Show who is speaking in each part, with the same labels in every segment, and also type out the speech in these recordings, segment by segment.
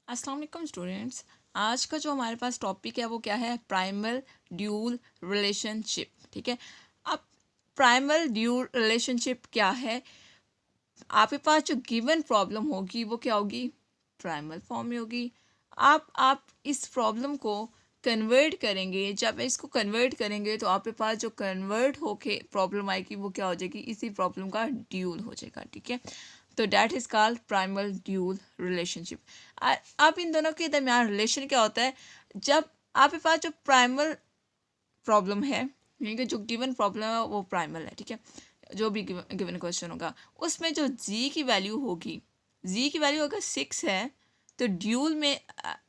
Speaker 1: अस्सलाम वालेकुम स्टूडेंट्स। आज का जो हमारे पास टॉपिक है वो क्या है? Primal dual relationship. ठीक है। अब प्राइमल ड्यूल रिलेशनशिप क्या है? आपके पास जो गिवन प्रॉब्लम होगी वो क्या होगी? प्राइमल फॉर्म में होगी। आप इस प्रॉब्लम को कन्वर्ट करेंगे। जब इसको कन्वर्ट करेंगे तो आपके पास जो कन्वर्ट होके प्रॉब्लम आएगी वो क्या हो जाएगी? इसी प्रॉब्लम का ड्यूल हो जाएगा। ठीक है। तो that is called primal dual relationship. अब इन दोनों के दरमियान रिलेशन क्या होता है? जब आपके पास जो प्राइमल प्रॉब्लम है, यानी कि जो गिवन प्रॉब्लम है वो प्राइमल है। ठीक है। जो भी गिवन क्वेश्चन होगा उसमें जो जी की वैल्यू होगी, जी की वैल्यू अगर 6 है तो ड्यूल में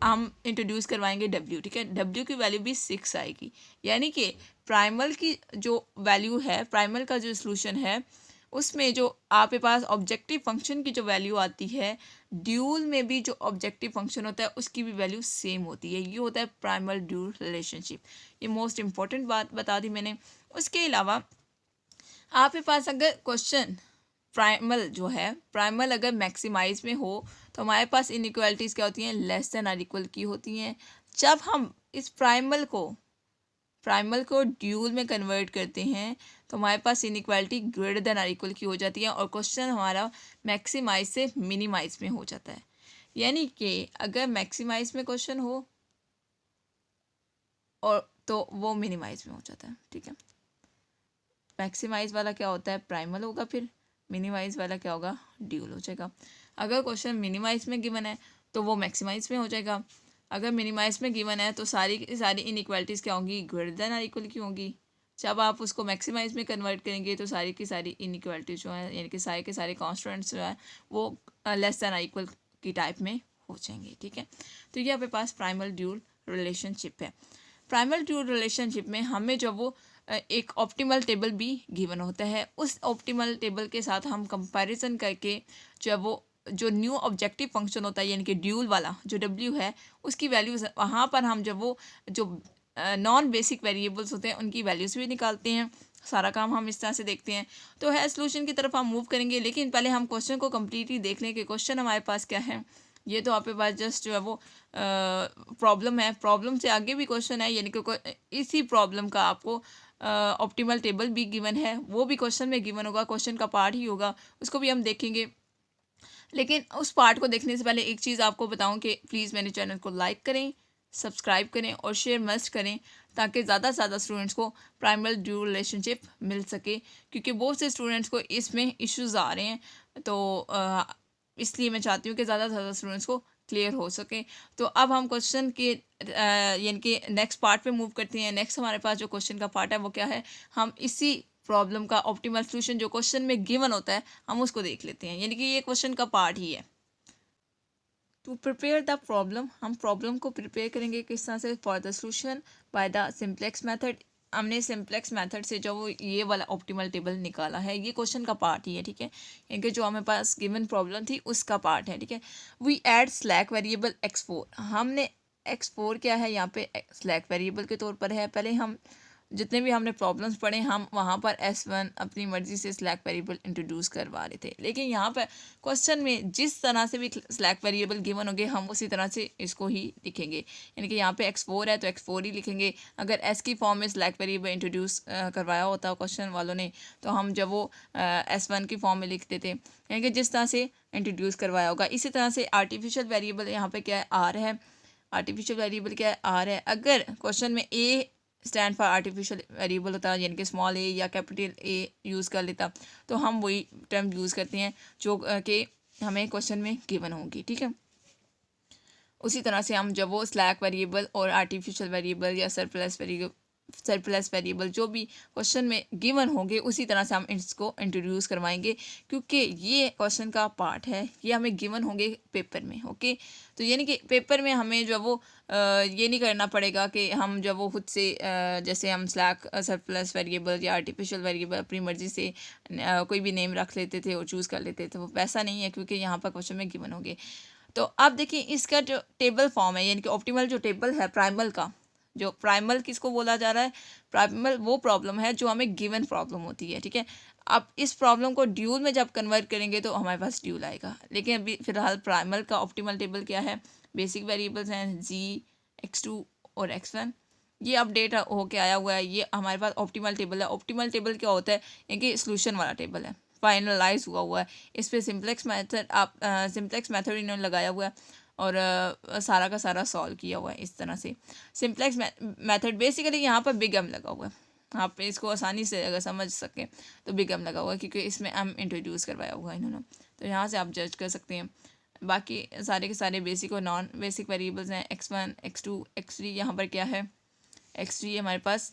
Speaker 1: हम इंट्रोड्यूस करवाएंगे डब्ल्यू। ठीक है। डब्ल्यू की वैल्यू भी 6 आएगी। यानी कि प्राइमल की जो वैल्यू है, प्राइमल का जो सोल्यूशन है उसमें जो आपके पास ऑब्जेक्टिव फंक्शन की जो वैल्यू आती है, ड्यूल में भी जो ऑब्जेक्टिव फंक्शन होता है उसकी भी वैल्यू सेम होती है। ये होता है प्राइमल ड्यूल रिलेशनशिप। ये मोस्ट इंपॉर्टेंट बात बता दी मैंने। उसके अलावा आपके पास अगर क्वेश्चन प्राइमल जो है, प्राइमल अगर मैक्सिमाइज में हो तो हमारे पास इनइक्वालिटीज़ क्या होती हैं? लेस देन आर इक्वल की होती हैं। जब हम इस प्राइमल को ड्यूल में कन्वर्ट करते हैं तो हमारे पास inequality greater than or equal की हो जाती है और क्वेश्चन हमारा मैक्सिमाइज से मिनिमाइज में हो जाता है। यानी कि अगर मैक्सिमाइज में क्वेश्चन हो और तो वो मिनिमाइज में हो जाता है। ठीक है। मैक्सिमाइज वाला क्या होता है? प्राइमल होगा, फिर मिनिमाइज वाला क्या होगा? ड्यूल हो जाएगा। अगर क्वेश्चन मिनिमाइज में गिवन है तो वो मैक्सिमाइज में हो जाएगा। अगर मिनिमाइज में गिवन है तो सारी की सारी इनइक्वालिटीज़ क्या होंगी? ग्रेटर देन आर इक्वल की होंगी। जब आप उसको मैक्सिमाइज में कन्वर्ट करेंगे तो सारी की सारी इनइक्वालिटीज जो है, यानी कि सारे के सारे कॉन्स्टेंट्स जो है वो लेस देन आर इक्वल की टाइप में हो जाएंगे। ठीक है। तो ये आपके पास प्राइमल ड्यूल रिलेशनशिप है। प्राइमल ड्यूल रिलेशनशिप में हमें जब वो एक ऑप्टिमल टेबल भी गिवन होता है, उस ऑप्टिमल टेबल के साथ हम कंपैरिजन करके जब वो जो न्यू ऑब्जेक्टिव फंक्शन होता है, यानी कि ड्यूल वाला जो डब्ल्यू है उसकी वैल्यूज वहाँ पर हम जब वो जो नॉन बेसिक वेरिएबल्स होते हैं उनकी वैल्यूज़ भी निकालते हैं। सारा काम हम इस तरह से देखते हैं। तो है सोल्यूशन की तरफ हम मूव करेंगे, लेकिन पहले हम क्वेश्चन को कम्प्लीटली देख लें कि क्वेश्चन हमारे पास क्या है। ये तो आपके पास जस्ट जो है वो प्रॉब्लम है, प्रॉब्लम से आगे भी क्वेश्चन है, यानी कि इसी प्रॉब्लम का आपको ऑप्टिमल टेबल भी गिवन है, वो भी क्वेश्चन में गिवन होगा, क्वेश्चन का पार्ट ही होगा, उसको भी हम देखेंगे। लेकिन उस पार्ट को देखने से पहले एक चीज़ आपको बताऊं कि प्लीज़ मेरे चैनल को लाइक करें, सब्सक्राइब करें और शेयर मस्ट करें ताकि ज़्यादा से ज़्यादा स्टूडेंट्स को प्राइमल ड्यूल रिलेशनशिप मिल सके, क्योंकि बहुत से स्टूडेंट्स को इसमें इश्यूज़ आ रहे हैं। तो इसलिए मैं चाहती हूँ कि ज़्यादा से ज़्यादा स्टूडेंट्स को क्लियर हो सके। तो अब हम क्वेश्चन के यानी कि नेक्स्ट पार्ट पे मूव करते हैं। नेक्स्ट हमारे पास जो क्वेश्चन का पार्ट है वो क्या है? हम इसी प्रॉब्लम का ऑप्टिमल सोल्यूशन जो क्वेश्चन में गिवन होता है हम उसको देख लेते हैं, यानी कि ये क्वेश्चन का पार्ट ही है। टू प्रिपेयर द प्रॉब्लम, हम प्रॉब्लम को प्रिपेयर करेंगे किस तरह से? For the solution by the simplex method. हमने सिंप्लेक्स मेथड से जो वो ये वाला ऑप्टिमल टेबल निकाला है, ये क्वेश्चन का पार्ट ही है। ठीक है। यानी जो हमें पास गिवन प्रॉब्लम थी उसका पार्ट है। ठीक है। We add slack variable x4। हमने x4 क्या है यहाँ पे? स्लैक वेरिएबल के तौर पर है। पहले हम जितने भी हमने प्रॉब्लम्स पढ़े हम वहाँ पर S1 अपनी मर्ज़ी से स्लैक वेरिएबल इंट्रोड्यूस करवा रहे थे, लेकिन यहाँ पर क्वेश्चन में जिस तरह से भी स्लैक वेरिएबल गिवन होंगे हम उसी तरह से इसको ही लिखेंगे। यानी कि यहाँ पे x4 है तो x4 ही लिखेंगे। अगर S की फॉर्म में स्लैक वेरिएबल इंट्रोड्यूस करवाया होता क्वेश्चन वालों ने तो हम जब वो S1 की फॉर्म में लिख देते, यानी कि जिस तरह से इंट्रोड्यूस करवाया होगा। इसी तरह से आर्टिफिशियल वेरिएबल यहाँ पे क्या है? R है। आर्टिफिशियल वेरिएबल क्या है? R है। अगर क्वेश्चन में A stand for artificial variable होता है, यानी कि स्मॉल ए या कैपिटल ए यूज़ कर लेता, तो हम वही टर्म यूज़ करते हैं जो कि हमें क्वेश्चन में गिवन होगी। ठीक है। उसी तरह से हम जब वो स्लैक वेरिएबल और आर्टिफिशियल वेरिएबल या सरप्लस वेरिएबल जो भी क्वेश्चन में गिवन होंगे उसी तरह से हम इसको इंट्रोड्यूस करवाएंगे, क्योंकि ये क्वेश्चन का पार्ट है, ये हमें गिवन होंगे पेपर में। ओके। तो यानी कि पेपर में हमें जो वो ये नहीं करना पड़ेगा कि हम जब वो खुद से जैसे हम स्लैक सरप्लस वेरिएबल या आर्टिफिशियल वेरिएबल अपनी मर्ज़ी से कोई भी नेम रख लेते थे और चूज़ कर लेते थे, वो वैसा नहीं है, क्योंकि यहाँ पर क्वेश्चन में गिवन होंगे। तो अब देखिए इसका जो टेबल फॉर्म है, यानी कि ऑप्टिमल जो टेबल है प्राइमल का, जो प्राइमल किसको बोला जा रहा है? प्राइमल वो प्रॉब्लम है जो हमें गिवन प्रॉब्लम होती है। ठीक है। अब इस प्रॉब्लम को ड्यूल में जब कन्वर्ट करेंगे तो हमारे पास ड्यूल आएगा। लेकिन अभी फिलहाल प्राइमल का ऑप्टिमल टेबल क्या है, बेसिक वेरिएबल्स हैं जी, x2 और x1, ये अपडेट होके आया हुआ है। ये हमारे पास ऑप्टिमल टेबल है। ऑप्टिमल टेबल क्या होता है, इनकी सोल्यूशन वाला टेबल है, फाइनलाइज हुआ है। इस पर सिंप्लेक्स मेथड सिंप्लेक्स मेथड इन्होंने लगाया हुआ है और सारा का सारा सॉल्व किया हुआ है इस तरह से। सिंप्लेक्स मेथड बेसिकली यहाँ पर बिग एम लगा हुआ है, आप इसको आसानी से अगर समझ सकें तो बिग एम लगा हुआ है क्योंकि इसमें एम इंट्रोड्यूस करवाया हुआ है इन्होंने, तो यहाँ से आप जज कर सकते हैं। बाकी सारे के सारे बेसिक और नॉन बेसिक वेरिएबल्स हैं, x1 x2 x3। यहाँ पर क्या है, x3 हमारे पास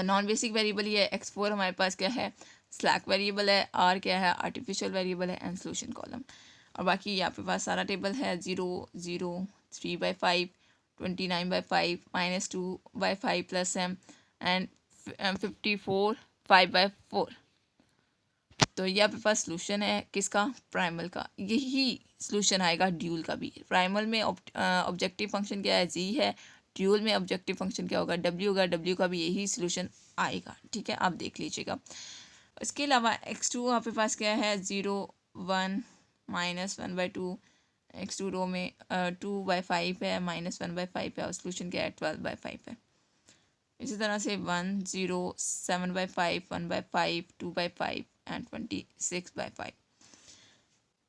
Speaker 1: नॉन बेसिक वेरिएबल ही है, x4 हमारे पास क्या है, स्लैक वेरिएबल है, r क्या है, आर्टिफिशियल वेरिएबल है, एंड सोल्यूशन कॉलम। और बाकी यहाँ पे पास सारा टेबल है, 0 0 3/5 29/5 -2/5 प्लस m एंड 54 5/4। तो ये आपके पास सोल्यूशन है किसका, प्राइमल का। यही सोल्यूशन आएगा ड्यूल का भी। प्राइमल में ऑब्जेक्टिव फंक्शन क्या है, जी है। ड्यूल में ऑब्जेक्टिव फंक्शन क्या होगा, डब्ल्यू होगा। डब्ल्यू का भी यही सोल्यूशन आएगा, ठीक है, आप देख लीजिएगा। इसके अलावा x2 आपके पास क्या है, 0 1 -1/2। x2 रो में 2/5 है, -1/5 है, और सोल्यूशन क्या है, 12/5 है। इसी तरह से 1 0 7/5 1/5 2/5 एंड 26/5।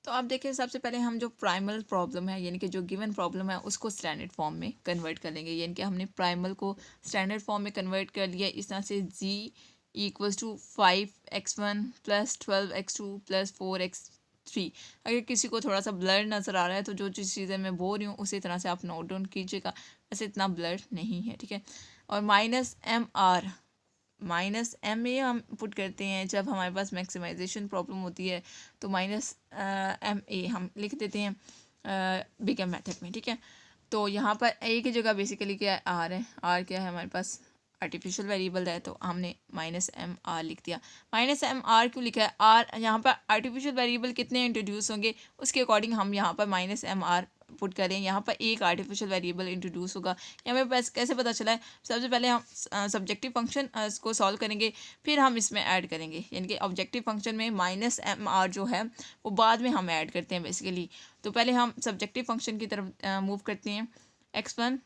Speaker 1: तो आप देखें, सबसे पहले हम जो प्राइमल प्रॉब्लम है, यानी कि जो गिवन प्रॉब्लम है, उसको स्टैंडर्ड फॉर्म में कन्वर्ट कर लेंगे। यानी कि हमने प्राइमल को स्टैंडर्ड फॉर्म में कन्वर्ट कर लिया इस तरह से, g = 5x1 + 12x2 + 4x3। अगर किसी को थोड़ा सा ब्लर नज़र आ रहा है तो जो जिस चीज़ें मैं बोल रही हूँ उसी तरह से आप नोट डाउन कीजिएगा, वैसे इतना ब्लर नहीं है, ठीक है। और -mr -ma हम पुट करते हैं जब हमारे पास मैक्सिमाइजेशन प्रॉब्लम होती है, तो -ma हम लिख देते हैं बिग एम मेथड में, ठीक है। तो यहाँ पर a की जगह बेसिकली क्या है, r है। r क्या है हमारे पास, आर्टिफिशियल वेरिएबल है, तो हमने -mr लिख दिया। -mr क्यों लिखा है, r यहाँ पर आर्टिफिशियल वेरिएबल कितने इंट्रोड्यूस होंगे उसके अकॉर्डिंग हम यहाँ पर -mr पुट करें। यहाँ पर एक आर्टिफिशियल वेरिएबल इंट्रोड्यूस होगा। यहाँ पे कैसे पता चला है, सबसे पहले हम सब्जेक्टिव फंक्शन को सॉल्व करेंगे, फिर हम इसमें ऐड करेंगे। यानी कि ऑब्जेक्टिव फंक्शन में -mr जो है वो बाद में हम ऐड करते हैं बेसिकली। तो पहले हम सब्जेक्टिव फंक्शन की तरफ मूव करते हैं। x1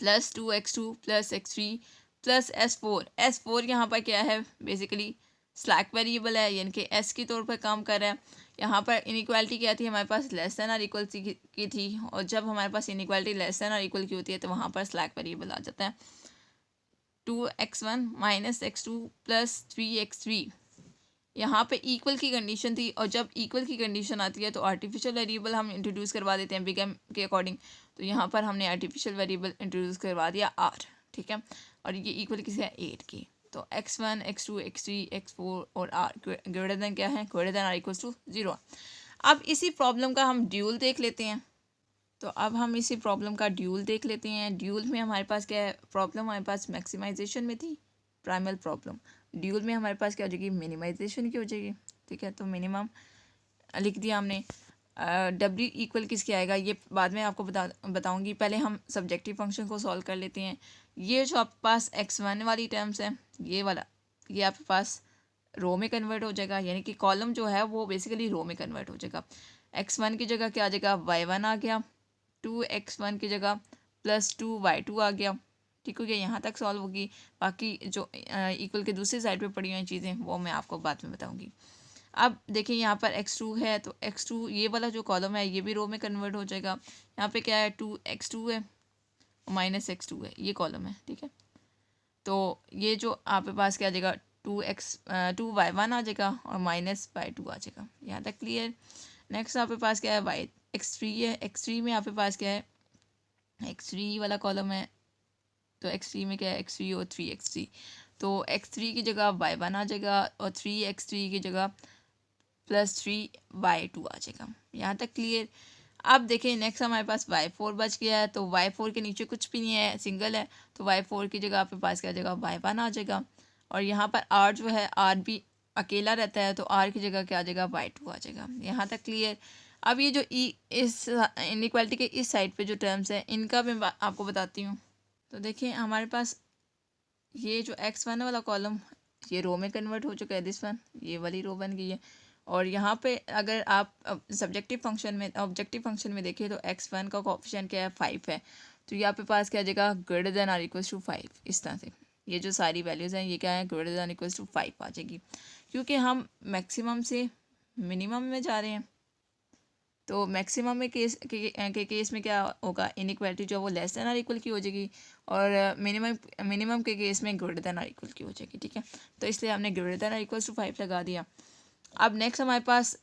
Speaker 1: + 2x2 + x3 + s4 यहाँ पर क्या है, बेसिकली स्लैक वेरिएबल है, यानी कि s के तौर पर काम कर रहा है। यहाँ पर इनइक्वालिटी क्या थी हमारे पास, लेस देन और इक्वल की थी, और जब हमारे पास इनइक्वालिटी लेस देन और इक्वल की होती है तो वहाँ पर स्लैक वेरिएबल आ जाता है। 2x1 - x2 + 3x3 यहाँ पे इक्वल की कंडीशन थी, और जब इक्वल की कंडीशन आती है तो आर्टिफिशियल वेरिएबल हम इंट्रोड्यूस करवा देते हैं बिग एम के अकॉर्डिंग। तो यहाँ पर हमने आर्टिफिशियल वेरिएबल इंट्रोड्यूस करवा दिया r, ठीक है। और ये इक्वल किसी है 8 की, तो x1 x2 x3 x4 और r ग्रेटर देन क्या है, ग्रेटर देन r = 0। अब इसी प्रॉब्लम का हम ड्यूल देख लेते हैं। तो अब हम इसी प्रॉब्लम का ड्यूल देख लेते हैं। ड्यूल में हमारे पास क्या है, प्रॉब्लम हमारे पास मैक्सिमाइजेशन में थी, प्राइमल प्रॉब्लम। ड्यूल में हमारे पास क्या हो जाएगी, मिनिमाइजेशन की हो जाएगी, ठीक है। तो मिनिमम लिख दिया हमने। w इक्वल किसके आएगा ये बाद में आपको बताऊंगी। पहले हम सब्जेक्टिव फंक्शन को सॉल्व कर लेते हैं। ये जो आपके पास x1 वाली टर्म्स है, ये वाला, ये आपके पास रो में कन्वर्ट हो जाएगा, यानी कि कॉलम जो है वो बेसिकली रो में कन्वर्ट हो जाएगा। x1 की जगह क्या आ जाएगा, y1 आ गया, 2x1 की जगह +2y2 आ गया, ठीक हो गया। यहाँ तक सॉल्व होगी। बाकी जो इक्वल के दूसरी साइड पे पड़ी हुई चीज़ें वो मैं आपको बाद में बताऊंगी। अब देखिए यहाँ पर x2 है, तो x2 ये वाला जो कॉलम है ये भी रो में कन्वर्ट हो जाएगा। यहाँ पे क्या है, 2x2 है, -x2 है, ये कॉलम है, ठीक है। तो ये जो आपके पास क्या आ जाएगा, 2y1 आ जाएगा और -y2 आ जाएगा। यहाँ तक क्लियर। नेक्स्ट आपके पास क्या है, x3 है। x3 में आपके पास क्या है, x3 वाला कॉलम है, तो x3 में क्या है, x3 और 3x3। तो x3 की जगह y1 आ जाएगा और 3x3 की जगह +3y2 आ जाएगा। यहाँ तक क्लियर। अब देखें नेक्स्ट हमारे पास y4 बच गया है, तो y4 के नीचे कुछ भी नहीं है, सिंगल है, तो y4 की जगह आपके पास क्या आ जाएगा, y1 आ जाएगा। और यहाँ पर r जो है, r भी अकेला रहता है, तो r की जगह क्या आ जाएगा, y2 आ जाएगा। यहाँ तक क्लियर। अब ये जो इस इनइक्वालिटी के इस साइड पे जो टर्म्स है इनका भी आपको बताती हूँ। तो देखिए हमारे पास ये जो x1 वाला कॉलम ये रो में कन्वर्ट हो चुका है, दिस वन ये वाली रो बन गई है। और यहाँ पे अगर आप ऑब्जेक्टिव फंक्शन में देखें तो x1 का कोफिशिएंट क्या है 5 है, तो यहाँ पे पास क्या आ जाएगा greater than or equals to 5। इस तरह से ये जो सारी वैल्यूज़ हैं ये क्या है ग्रेटर देन इक्वल्स टू 5 आ जाएगी, क्योंकि हम मैक्सिमम से मिनिमम में जा रहे हैं। तो मैक्सिमम में केस में क्या होगा, इनइक्वालिटी जो है वो लेस देन आर इक्वल की हो जाएगी, और मिनिमम के केस में ग्रेटर देन आर इक्वल की हो जाएगी। ठीक है, तो इसलिए हमने greater than or equals to 5 लगा दिया। अब नेक्स्ट हमारे पास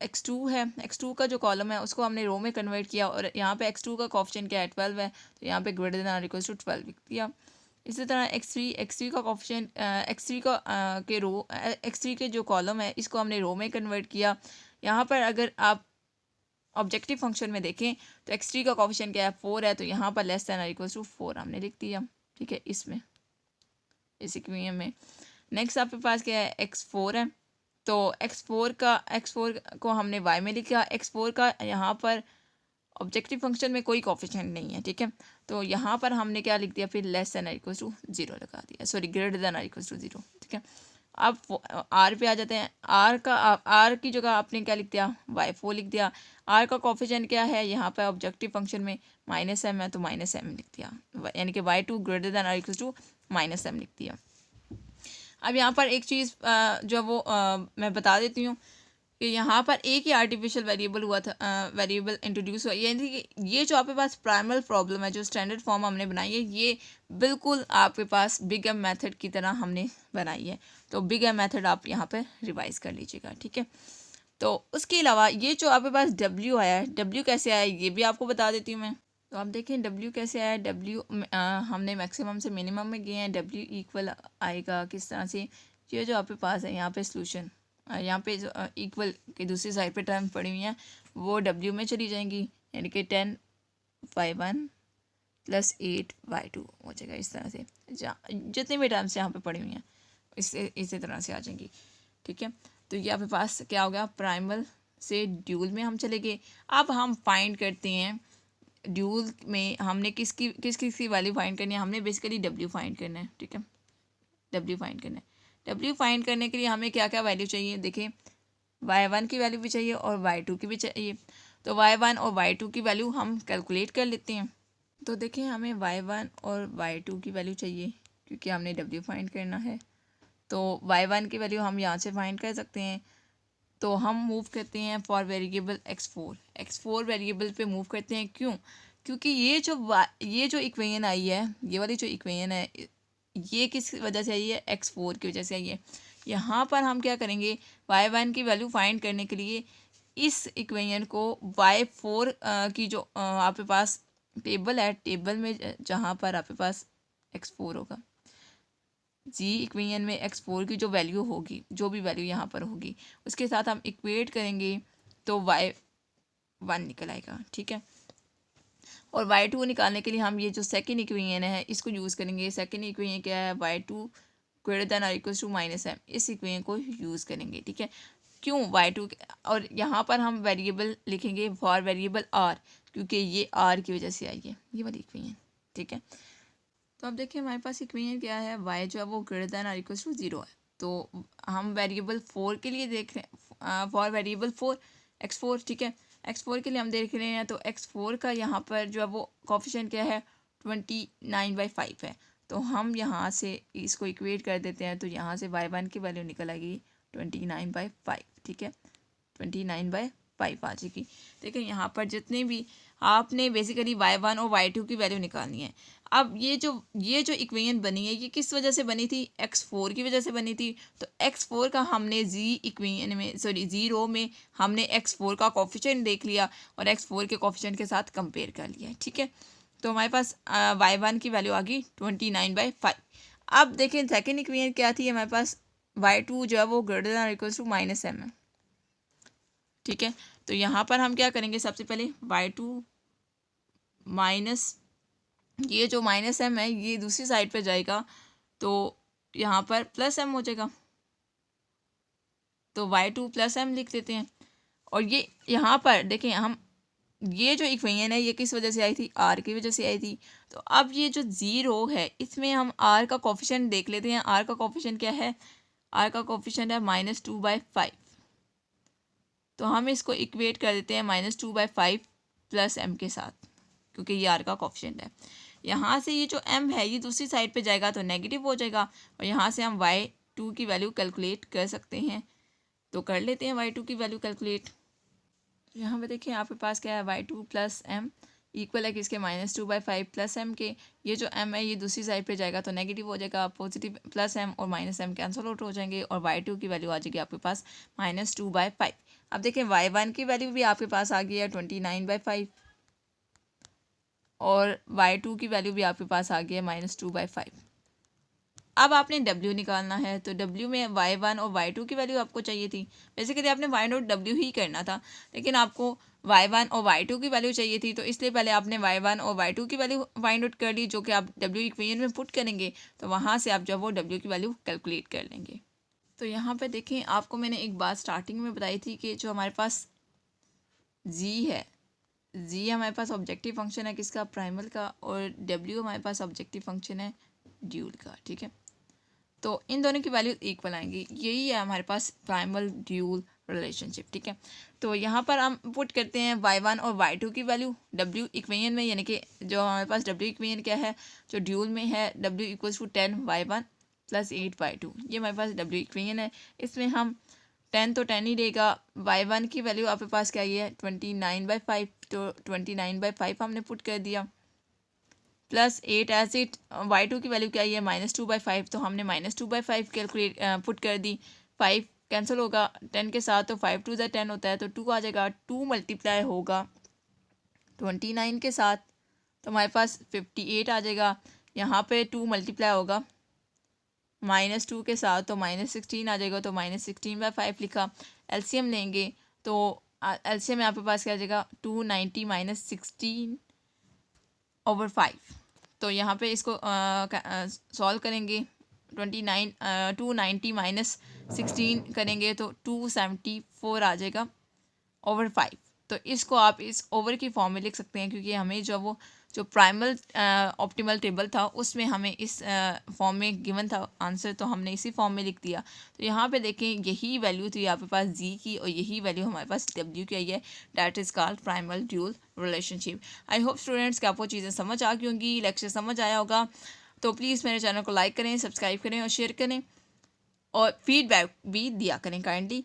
Speaker 1: x2 है, x2 का जो कॉलम है उसको हमने रो में कन्वर्ट किया, और यहाँ पे x2 का कोफिशिएंट क्या है 12 है, तो यहाँ पे greater than or equals to 12 लिख दिया। इसी तरह x3 का कोफिशिएंट x3 के जो कॉलम है इसको हमने रो में कन्वर्ट किया। यहाँ पर अगर आप ऑब्जेक्टिव फंक्शन में देखें तो x3 का कोफिशिएंट क्या है 4 है, तो यहाँ पर less than or equals to 4 हमने लिख दिया। ठीक है, इसमें इस इक्वेशन में नेक्स्ट आपके पास क्या है x4 है, तो x4 को हमने y में लिखा। x4 का यहाँ पर ऑब्जेक्टिव फंक्शन में कोई कोफिशिएंट नहीं है। ठीक है, तो यहाँ पर हमने क्या लिख दिया फिर less than or equals to 0 लगा दिया, sorry greater than or equals to 0। ठीक है, अब आर पे आ जाते हैं। आर की जगह आपने क्या लिख दिया y4 लिख दिया। आर का कोफिशिएंट क्या है यहाँ पर ऑब्जेक्टिव फंक्शन में -m है, तो -m लिख दिया, यानी कि y2 greater than or equals to -m लिख दिया। अब यहाँ पर एक चीज़ जो वो मैं बता देती हूँ कि यहाँ पर एक ही आर्टिफिशियल वेरिएबल हुआ था, वेरिएबल इंट्रोड्यूस हुआ, यानी कि ये जो आपके पास प्राइमल प्रॉब्लम है जो स्टैंडर्ड फॉर्म हमने बनाई है ये बिल्कुल आपके पास बिग एम मेथड की तरह हमने बनाई है। तो बिग एम मेथड आप यहाँ पर रिवाइज कर लीजिएगा। ठीक है, तो उसके अलावा ये जो आपके पास डब्ल्यू आया है, डब्ल्यू कैसे आया ये भी आपको बता देती हूँ मैं। तो आप देखें डब्ल्यू कैसे आया, डब्ल्यू हमने मैक्सिमम से मिनिमम में गए हैं, डब्ल्यू इक्वल आएगा किस तरह से, ये जो आपके पास है यहाँ पे सोल्यूशन, यहाँ पे जो इक्वल की दूसरी साइड पे टर्म पड़ी हुई हैं वो डब्ल्यू में चली जाएंगी, यानी कि 10y1 + 8y2 हो जाएगा। इस तरह से जितनी भी टर्म्स यहाँ पे पड़ी हुई हैं इसी तरह से आ जाएंगी। ठीक है, तो ये आपके पास क्या हो गया, प्राइमल से ड्यूल में हम चले गए। अब हम फाइंड करते हैं ड्यूल में हमने किसकी वैल्यू फाइंड करनी है, हमने बेसिकली डब्ल्यू फाइंड करना है। ठीक है, डब्ल्यू फाइंड करना है। डब्ल्यू फाइंड करने के लिए हमें क्या क्या वैल्यू चाहिए, देखिए y1 की वैल्यू भी चाहिए और y2 की भी चाहिए। तो y1 और y2 की वैल्यू हम कैलकुलेट कर लेते हैं। तो देखिए हमें y1 और y2 की वैल्यू चाहिए क्योंकि हमने w फाइंड करना है। तो y1 की वैल्यू हम यहाँ से फाइंड कर सकते हैं। तो हम मूव करते हैं फॉर वेरिएबल x4 वेरिएबल पे मूव करते हैं। क्यों, क्योंकि ये जो इक्वेशन आई है, ये वाली जो इक्वेशन है ये किस वजह से आई है, x4 की वजह से आई है। यहाँ पर हम क्या करेंगे, y1 की वैल्यू फाइंड करने के लिए इस इक्वेशन को y4 की जो आपके पास टेबल है, टेबल में जहाँ पर आपके पास x4 होगा, जी इक्वेशन में x4 की जो वैल्यू होगी, जो भी वैल्यू यहाँ पर होगी उसके साथ हम इक्वेट करेंगे तो y1 निकल आएगा। ठीक है, और y2 निकालने के लिए हम ये जो सेकंड इक्वेशन है इसको यूज़ करेंगे। सेकंड इक्वेशन क्या है, y2 greater than or equals to -m, इस इक्वेशन को यूज़ करेंगे। ठीक है, क्यों y2, और यहाँ पर हम वेरिएबल लिखेंगे फॉर वेरिएबल r, क्योंकि ये r की वजह से आई है ये वाली इक्वेशन। ठीक है, तो अब देखिए हमारे पास इक्वेशन क्या है, y जो है वो greater than or equals to 0 है। तो हम वेरिएबल 4 के लिए देख रहे हैं, फॉर वेरिएबल 4 x4। ठीक है, x4 के लिए हम देख रहे हैं तो x4 का यहाँ पर जो है वो कोफिशिएंट क्या है 29/5 है। तो हम यहाँ से इसको इक्वेट कर देते हैं, तो यहाँ से y1 की वैल्यू निकल आएगी 29/5। ठीक है, 29/5 आ जाएगी। देखिए यहाँ पर जितने भी आपने बेसिकली y1 और y2 की वैल्यू निकालनी है। अब ये जो इक्वेशन बनी है ये किस वजह से बनी थी, x4 की वजह से बनी थी। तो x4 का हमने जी रो में हमने x4 का कोफिशिएंट देख लिया और x4 के कोफिशिएंट के साथ कंपेयर कर लिया। ठीक है, तो हमारे पास y1 की वैल्यू आ गई 29/5। अब देखें सेकेंड इक्वेशन क्या थी, हमारे पास y2 जो है वो greater than equals to -m है। ठीक है, तो यहाँ पर हम क्या करेंगे, सबसे पहले y2 माइनस ये जो -m है ये दूसरी साइड पे जाएगा तो यहाँ पर +m हो जाएगा। तो y2 +m लिख देते हैं। और ये यहाँ पर देखें हम ये जो इक्वेशन है ये किस वजह से आई थी, r की वजह से आई थी। तो अब ये जो 0 है इसमें हम r का कोफिशिएंट देख लेते हैं। r का कोफिशिएंट क्या है आर का कोफिशिएंट है -2/5, तो हम इसको इक्वेट कर देते हैं -2/5 प्लस m के साथ, क्योंकि ये आर का कोफिशिएंट है। यहाँ से ये जो m है ये दूसरी साइड पे जाएगा तो नेगेटिव हो जाएगा, और यहाँ से हम y2 की वैल्यू कैलकुलेट कर सकते हैं, तो कर लेते हैं y2 की वैल्यू कैलकुलेट। तो यहाँ पे देखिए आपके पास क्या है, y2 प्लस m इक्वल है किसके, -2/5 प्लस m के। ये जो m है ये दूसरी साइड पे जाएगा तो नेगेटिव हो जाएगा, पॉजिटिव प्लस m और माइनस m कैंसिल आउट हो जाएंगे, और y2 की वैल्यू आ जाएगी आपके पास -2/5। अब देखें y1 की वैल्यू भी आपके पास आ गई है 29/5, और y2 की वैल्यू भी आपके पास आ गई है -2/5। अब आपने w निकालना है, तो w में y1 और y2 की वैल्यू आपको चाहिए थी। बेसिकली आपने y नोट w ही करना था, लेकिन आपको y1 और y2 की वैल्यू चाहिए थी, तो इसलिए पहले आपने y1 और y2 की वैल्यू फाइंड आउट कर ली, जो कि आप w इक्वेशन में पुट करेंगे, तो वहाँ से आप जब वो w की वैल्यू कैलकुलेट कर लेंगे। तो यहाँ पे देखें, आपको मैंने एक बात स्टार्टिंग में बताई थी कि जो हमारे पास z है, z हमारे पास ऑब्जेक्टिव फंक्शन है किसका, प्राइमल का, और w हमारे पास ऑब्जेक्टिव फंक्शन है ड्यूल का, ठीक है। तो इन दोनों की वैल्यू इक्वल आएंगी, यही है हमारे पास प्राइमल ड्यूल रिलेशनशिप, ठीक है। तो यहाँ पर हम पुट करते हैं y1 और y2 की वैल्यू w इक्वेशन में, यानी कि जो हमारे पास w इक्वेशन क्या है, जो ड्यूल में है, w equals to 10y1 plus 8y2, ये हमारे पास w इक्वेशन है। इसमें हम 10 तो 10 ही देगा, y1 की वैल्यू आपके पास क्या है 29/5, तो 29/5 हमने पुट कर दिया, प्लस 8 एज इट, y2 की वैल्यू क्या है -2/5, तो हमने -2/5 कैलकुलेट पुट कर दी। 5 कैंसिल होगा 10 के साथ, तो 5 2 10 होता है, तो 2 आ जाएगा, 2 मल्टीप्लाई होगा 29 के साथ, तो हमारे पास 58 आ जाएगा। यहाँ पे 2 मल्टीप्लाई होगा -2 के साथ, तो -16 आ जाएगा, तो -16/5 लिखा। एलसीएम लेंगे तो एलसीएम में आपके पास क्या आ जाएगा 290 - 16/5, तो यहाँ पे इसको सॉल्व करेंगे, 290 - 16 करेंगे तो 274 आ जाएगा ओवर 5। तो इसको आप इस ओवर की फॉर्म में लिख सकते हैं, क्योंकि हमें जो प्राइमल ऑप्टिमल टेबल था उसमें हमें इस फॉर्म में गिवन था आंसर, तो हमने इसी फॉर्म में लिख दिया। तो यहाँ पे देखें, यही वैल्यू थी आपके पास जी की, और यही वैल्यू हमारे पास डब्ल्यू की आई है, that is called primal dual relationship. I hope students कि आपको चीज़ें समझ आ गई होंगी, लेक्चर समझ आया होगा। तो प्लीज़ मेरे चैनल को लाइक करें, सब्सक्राइब करें और शेयर करें, और फीडबैक भी दिया करें काइंडली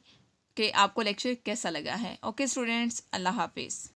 Speaker 1: कि आपको लेक्चर कैसा लगा है। ओके स्टूडेंट्स, अल्लाह हाफिज़।